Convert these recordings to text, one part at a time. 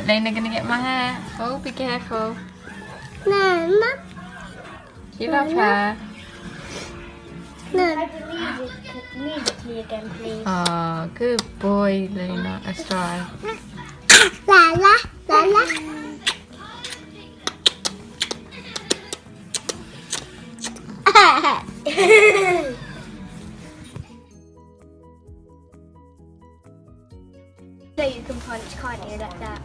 Look, Lena gonna get my hair. Oh, be careful. Mama. You love her. No. Leave it to me again, please. Oh, good boy, Lena. Let's try. La la la la. So you can punch, can't you, like that?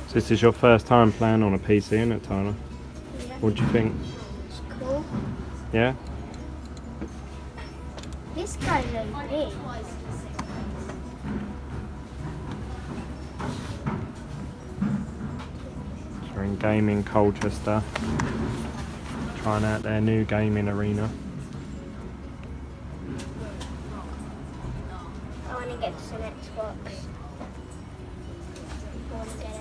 So this is your first time playing on a PC, isn't it, Tyler? Yeah. What do you think? It's cool. Yeah? This guy's OP. So we're in gaming Colchester, trying out their new gaming arena. I want to get this on Xbox. I want to get it.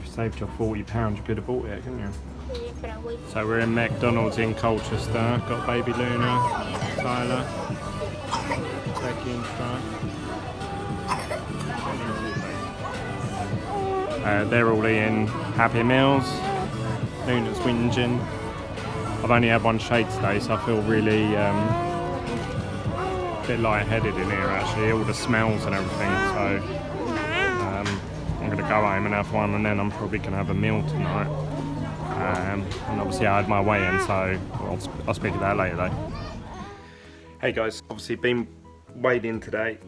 If you saved your £40, you could have bought it, couldn't you? Yeah, but I wait. So we're in McDonald's in Colchester. Got baby Luna, Tyler, Becky and Strike. They're all eating Happy Meals. Luna's whinging. I've only had one shake today, so I feel really a bit lightheaded in here actually. All the smells and everything. So I'm going to go home and have one, and then I'm probably going to have a meal tonight. And obviously I had my weigh-in, so I'll speak to that later though. Hey guys, obviously been weighed in today.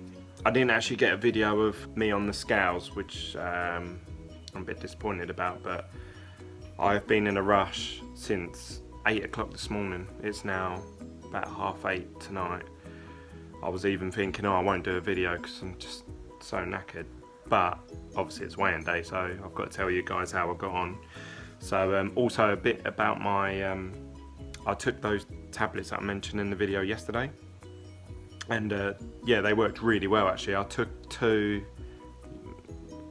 I didn't actually get a video of me on the scales, which I'm a bit disappointed about, but I've been in a rush since 8 o'clock this morning. It's now about 8:30 tonight. I was even thinking, oh, I won't do a video because I'm just so knackered. But obviously it's weigh-in day, so I've got to tell you guys how I got on. So also a bit about my, I took those tablets that I mentioned in the video yesterday, and yeah, they worked really well actually. I took 2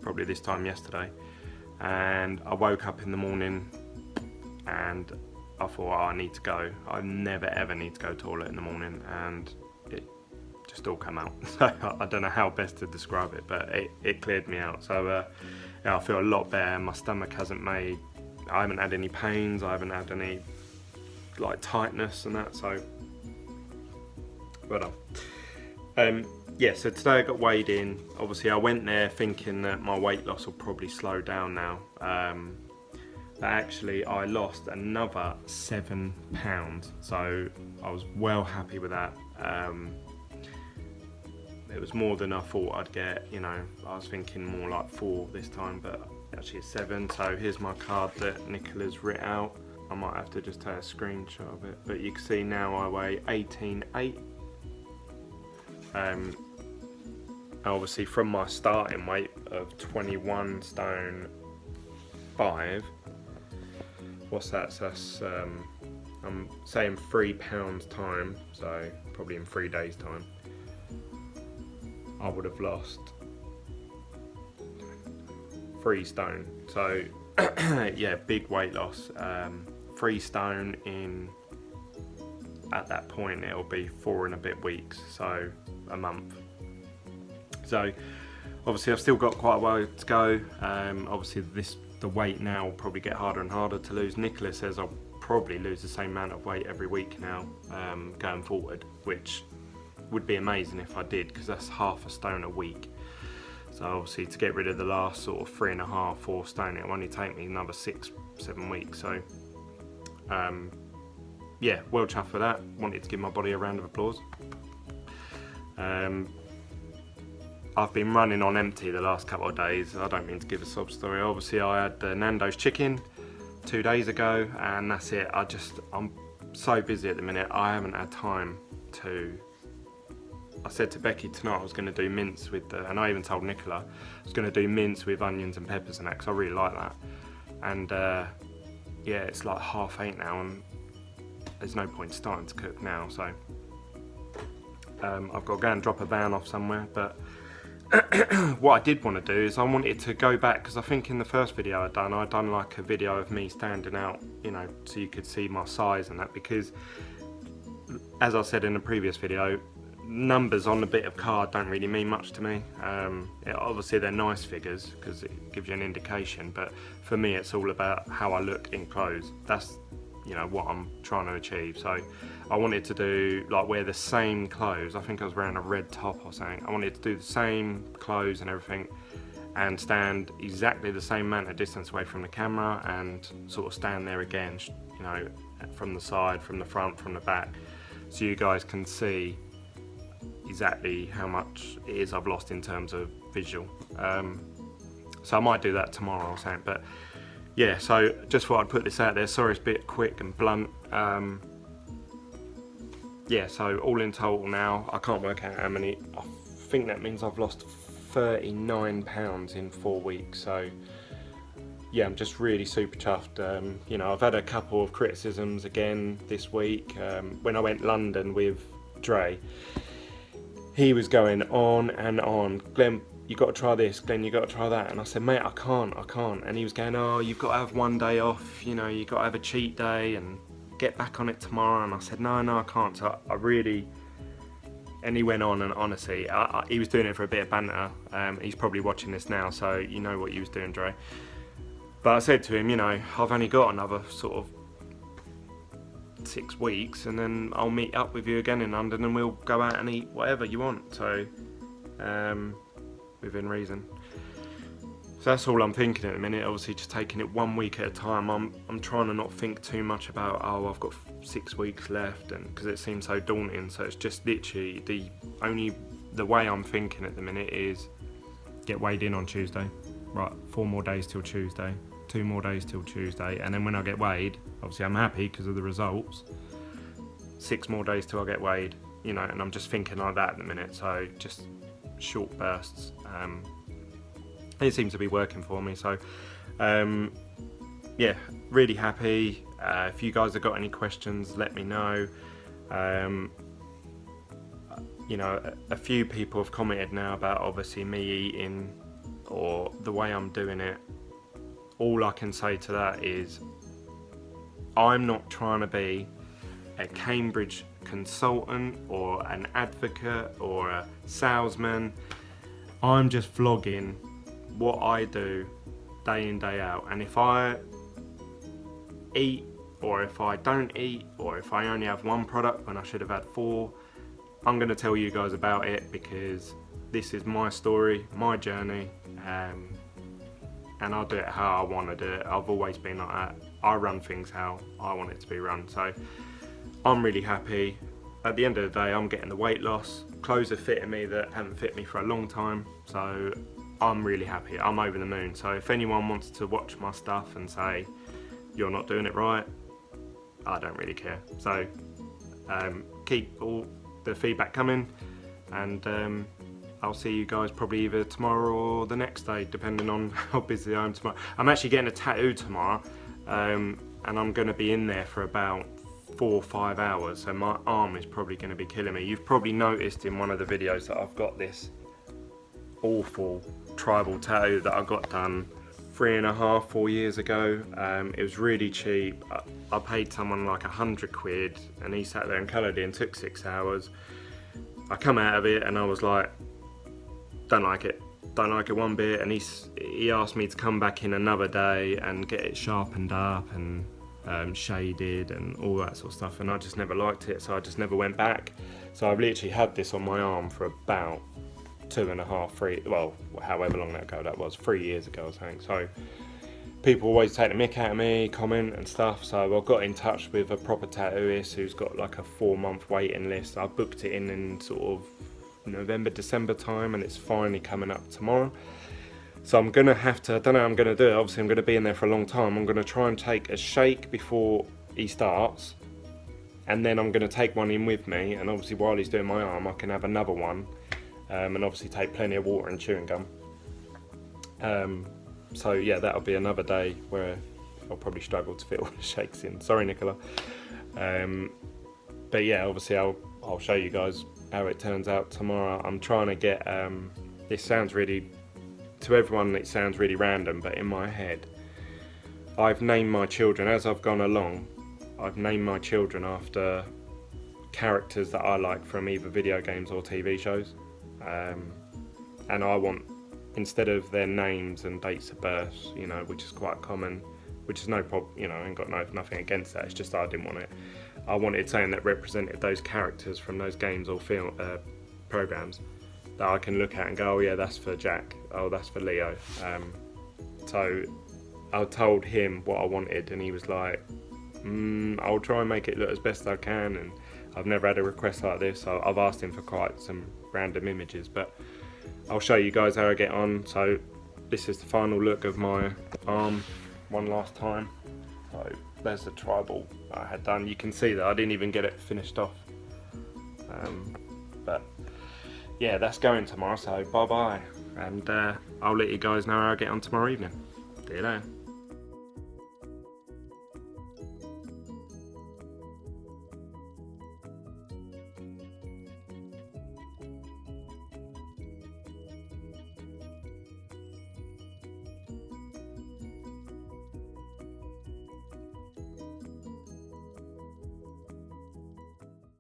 probably this time yesterday, and I woke up in the morning and I thought, oh, I need to go. I never ever need to go to the toilet in the morning, and it just all came out. So I don't know how best to describe it, but it cleared me out. So yeah, I feel a lot better. My stomach I haven't had any pains, I haven't had any like tightness and that, so well done. Yeah, so today I got weighed in. Obviously I went there thinking that my weight loss will probably slow down now, but actually I lost another 7 pounds, so I was well happy with that. It was more than I thought I'd get, you know. I was thinking more like 4 this time, but actually it's 7. So here's my card that Nicola's writ out. I might have to just take a screenshot of it, but you can see now I weigh 18.8. Obviously from my starting weight of 21 stone 5, what's that? So that's I'm saying 3 pounds time, so probably in 3 days time I would have lost 3 stone. So yeah, big weight loss. 3 stone in, at that point it'll be 4 and a bit weeks, so a month. So obviously I've still got quite a while to go. Obviously the weight now will probably get harder and harder to lose. Nicola says I'll probably lose the same amount of weight every week now, going forward, which would be amazing if I did, because that's half a stone a week. So obviously to get rid of the last sort of 3.5, 4 stone, it'll only take me another 6-7 weeks. So yeah, well chuffed for that. Wanted to give my body a round of applause. I've been running on empty the last couple of days. I don't mean to give a sob story. Obviously I had the Nando's chicken 2 days ago, and that's it. I'm so busy at the minute, I haven't had time to. I said to Becky tonight I was going to do mince with and I even told Nicola I was going to do mince with onions and peppers and that, because I really like that. And yeah, it's like 8:30 now, and there's no point starting to cook now. So I've got to go and drop a van off somewhere. But what I did want to do is I wanted to go back, because I think in the first video I'd done like a video of me standing out, you know, so you could see my size and that, because as I said in the previous video, numbers on the bit of card don't really mean much to me. Obviously they're nice figures because it gives you an indication, but for me it's all about how I look in clothes. That's, you know, what I'm trying to achieve. So I wanted to do, like, wear the same clothes. I think I was wearing a red top or something. I wanted to do the same clothes and everything and stand exactly the same amount of distance away from the camera and sort of stand there again, you know, from the side, from the front, from the back, so you guys can see exactly how much it is I've lost in terms of visual. So I might do that tomorrow or something, but yeah, so just thought I'd put this out there. Sorry it's a bit quick and blunt. Yeah, so all in total now, I can't work out how many, I think that means I've lost 39 pounds in 4 weeks. So yeah, I'm just really super chuffed. You know, I've had a couple of criticisms again this week. When I went London with Dre, he was going on and on. Glenn, you got to try this. Glenn, you got to try that. And I said, mate, I can't. And he was going, oh, you've got to have one day off. You know, you've got to have a cheat day and get back on it tomorrow. And I said, no, I can't. So I really, and he went on, and honestly, he was doing it for a bit of banter. He's probably watching this now, so you know what he was doing, Dre. But I said to him, you know, I've only got another sort of 6 weeks, and then I'll meet up with you again in London, and we'll go out and eat whatever you want. So, within reason. So that's all I'm thinking at the minute. Obviously, just taking it 1 week at a time. I'm trying to not think too much about, oh, I've got 6 weeks left, and because it seems so daunting. So it's just literally the way I'm thinking at the minute is get weighed in on Tuesday. Right, 4 more days till Tuesday. 2 more days till Tuesday, and then when I get weighed, obviously I'm happy because of the results. 6 more days till I get weighed, you know, and I'm just thinking like that at the minute. So just short bursts. It seems to be working for me. So yeah, really happy. If you guys have got any questions, let me know. You know, a few people have commented now about obviously me eating or the way I'm doing it. All I can say to that is I'm not trying to be a Cambridge consultant or an advocate or a salesman. I'm just vlogging what I do day in, day out. And if I eat, or if I don't eat, or if I only have 1 product when I should have had 4, I'm going to tell you guys about it because this is my story, my journey. And I'll do it how I want to do it. I've always been like that. I run things how I want it to be run. So I'm really happy. At the end of the day, I'm getting the weight loss. Clothes are fitting me that haven't fit me for a long time. So I'm really happy. I'm over the moon. So if anyone wants to watch my stuff and say, you're not doing it right, I don't really care. So keep all the feedback coming, and I'll see you guys probably either tomorrow or the next day, depending on how busy I am tomorrow. I'm actually getting a tattoo tomorrow, and I'm going to be in there for about 4 or 5 hours, so my arm is probably going to be killing me. You've probably noticed in one of the videos that I've got this awful tribal tattoo that I got done 3.5, 4 years ago. It was really cheap. I paid someone like 100 quid, and he sat there and coloured it and took 6 hours. I come out of it and I was like, don't like it one bit, and he asked me to come back in another day and get it sharpened up and shaded and all that sort of stuff, and I just never liked it, so I just never went back. So I've literally had this on my arm for about 2.5, 3, well, however long ago that was, 3 years ago or something. So people always take the mick out of me, comment and stuff, so I got in touch with a proper tattooist who's got like a 4-month waiting list. I booked it in sort of November, December time, and it's finally coming up tomorrow. So I'm gonna have to, I don't know how I'm gonna do it. Obviously I'm gonna be in there for a long time. I'm gonna try and take a shake before he starts, and then I'm gonna take one in with me, and obviously while he's doing my arm I can have another one, and obviously take plenty of water and chewing gum. So yeah, that'll be another day where I'll probably struggle to fit all the shakes in. Sorry, Nicola. But yeah, obviously I'll show you guys how it turns out tomorrow. I'm trying to get, this sounds really, to everyone it sounds really random, but in my head, I've named my children, as I've gone along, I've named my children after characters that I like from either video games or TV shows, and I want, instead of their names and dates of birth, you know, which is quite common, which is no problem, you know, I ain't got nothing against that, it's just I didn't want it. I wanted something that represented those characters from those games or film programs that I can look at and go, oh yeah, that's for Jack, oh that's for Leo. So I told him what I wanted, and he was like, I'll try and make it look as best I can, and I've never had a request like this, so I've asked him for quite some random images, but I'll show you guys how I get on. So this is the final look of my arm one last time. So there's the tribal I had done. You can see that I didn't even get it finished off, but yeah, that's going tomorrow, so bye bye, and I'll let you guys know how I get on tomorrow evening. See you later.